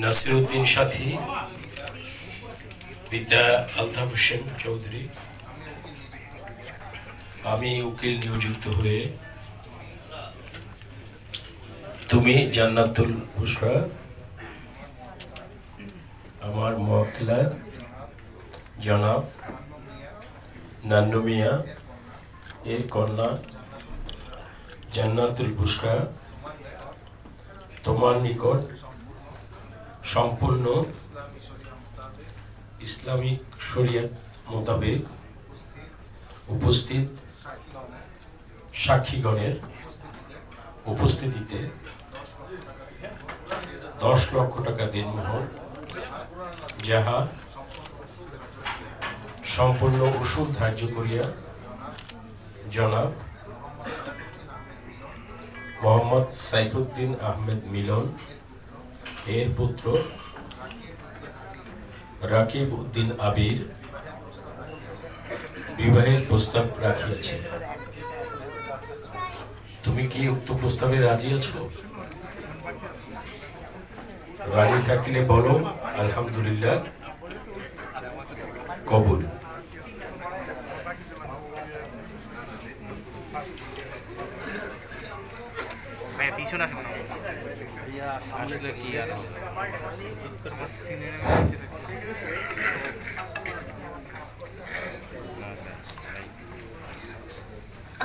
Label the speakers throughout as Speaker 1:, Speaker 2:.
Speaker 1: নাসিরউদ্দিন সাথী, পিতা আলতাফ হোসেন চৌধুরী। আমি উকিল নিয়োজিত হয়ে তুমি জান্নাতুল বুশরা, আমার মুওয়াক্কিলা জনাব নান্নু মিয়া এর কন্যা জান্নাতুল বুশরা তোমার নিকট সম্পূর্ণ ইসলামিক শরিয়ত মোতাবেক উপস্থিত সাক্ষীগণের উপস্থিতিতে 10 লক্ষ টাকা দিনমোহর, যাহা সম্পূর্ণ উসুল ধার্য করিয়া জনাব মোহাম্মদ সাইফুদ্দিন আহমেদ মিলন এর পুত্র রাকিব উদ্দিন আবির বিবাহের প্রস্তাব রাখিয়াছে। তুমি কি উক্ত প্রস্তাবে রাজি আছো? রাজি থাকলে বলো আলহামদুলিল্লাহ, কবুল।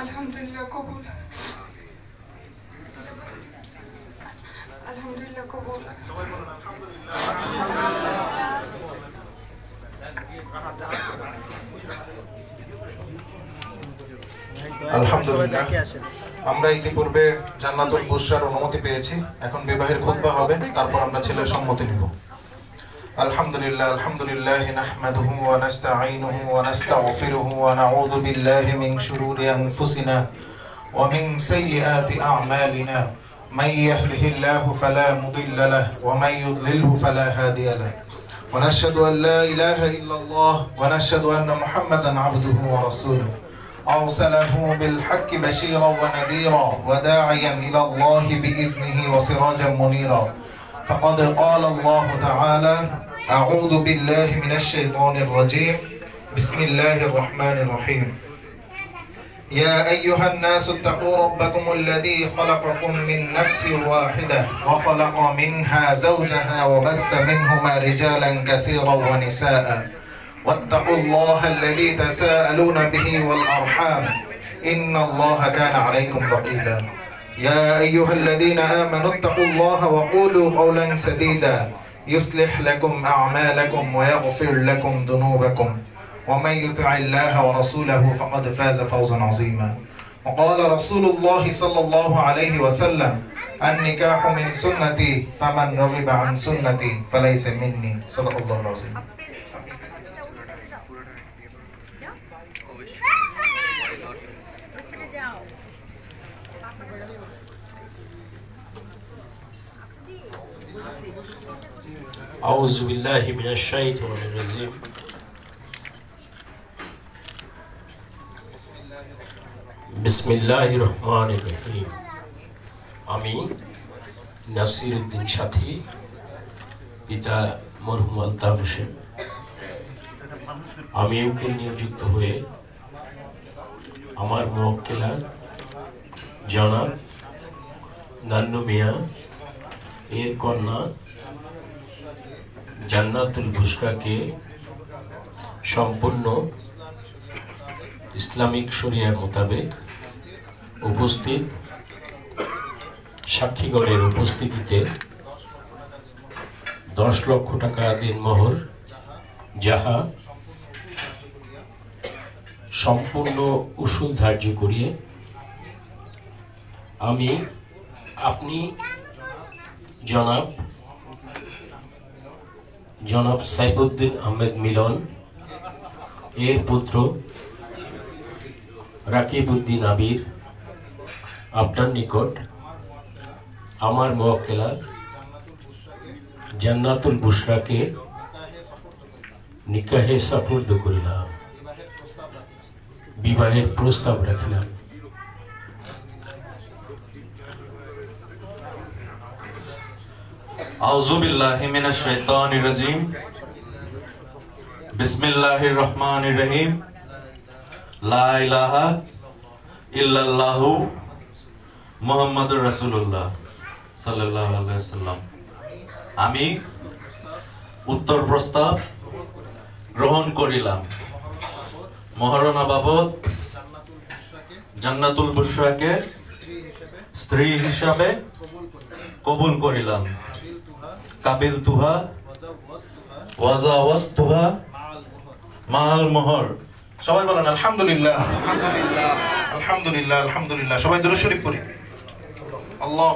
Speaker 2: আলহামদুলিল্লাহ কবুল, আলহামদুলিল্লাহ কবুল।
Speaker 3: আলহামদুলিল্লাহ, আমরা ইতিপূর্বে জান্নাতুল বুশরার অনুমতি পেয়েছি। এখন বিবাহের খুতবা হবে, তারপর আমরা ছেলের সম্মতি নিব। আলহামদুলিল্লাহ, আলহামদুলিল্লাহ নাহমাদুহু ওয়া নাস্তাঈনুহু ওয়া নাস্তাগফিরুহু ওয়া নাউযু বিল্লাহি মিন শুরুরি আনফুসিনা ওয়া মিন সাইয়্যাতি আ'মালিনা। মান ইয়াহদিহিল্লাহু ফালা মুদিল্লা লাহু ওয়া মান ইউদ্লিলহু ফালা হাদিয়া লাহু। ওয়া নাশহাদু আন লা ইলাহা ইল্লাল্লাহ ওয়া নাশহাদু আন্না মুহাম্মাদান আবদুহু ওয়া রাসূলুহু। أرسله بالحق بشيرا ونذيرا وداعيا إلى الله بإذنه وسراجا منيرا. فقد قال الله تعالى: أعوذ بالله من الشيطان الرجيم. بسم الله الرحمن الرحيم. يا أيها الناس اتقوا ربكم الذي خلقكم من نفس واحدة وخلق منها زوجها وبث منهما رجالا كثيرا ونساء. واتقوا الله الذي تساءلون به والأرحام إن الله كان عليكم رقيبا. يا أيها الذين آمنوا اتقوا الله وقولوا قولا سديدا يصلح لكم أعمالكم ويغفر لكم ذنوبكم ومن يطع الله ورسوله فقد فاز فوزا عظيما. وقال رسول الله صلى الله عليه وسلم: النكاح من سنتي فمن رغب عن سنتي فليس مني. صدق الله العظيم.
Speaker 1: আউযু বিল্লাহি মিনাশ শাইতানির রাজিম। বিসমিল্লাহির রহমানির রহিম। আমি নাসিরউদ্দিন সাথী, পিতা মরহুম আলতাফ হোসেন। আমি উকিল নিয়োজিত হয়ে আমার মুওয়াক্কিলা জনাব নান্নু মিয়া এর কন্যা জান্নাতুল বুশরাকে সম্পূর্ণ ইসলামিক শরিয়ার মোতাবেক উপস্থিত সাক্ষীগণের উপস্থিতিতে 10 লক্ষ টাকা দিনমোহর, যাহা সম্পূর্ণ উসুল ধার্য করিয়ে আপনি জনাব সাইফুদ্দিন আহমেদ মিলন এর পুত্র রাকিব উদ্দিন আবির আপনার নিকট আমার মুওয়াক্কিলা জান্নাতুল বুশরাকে নিকাহে সাপুর্দ করিলাম, বিবাহের প্রস্তাব রাখিলাম।
Speaker 4: আউযু বিল্লাহি মিনাশ শাইতানির রাজিম। বিসমিল্লাহির রহমানির রহিম। লা ইলাহা ইল্লাল্লাহু মুহাম্মাদুর রাসূলুল্লাহ সাল্লাল্লাহু আলাইহি ওয়াসাল্লাম। আমি উত্তর প্রস্তাব গ্রহণ করিলাম। মহারণা বাবদ জান্নাতুল বুশরাকে স্ত্রী হিসাবে কবুল করিলাম। কাবিল তুহা ওয়াজাওয়াজতুহা মাল মোহর।
Speaker 3: সবাই বলেন আলহামদুলিল্লাহ। আলহামদুলিল্লাহ আলহামদুলিল্লাহ। সবাই দুরূদ শরীফ পড়ি। আল্লাহ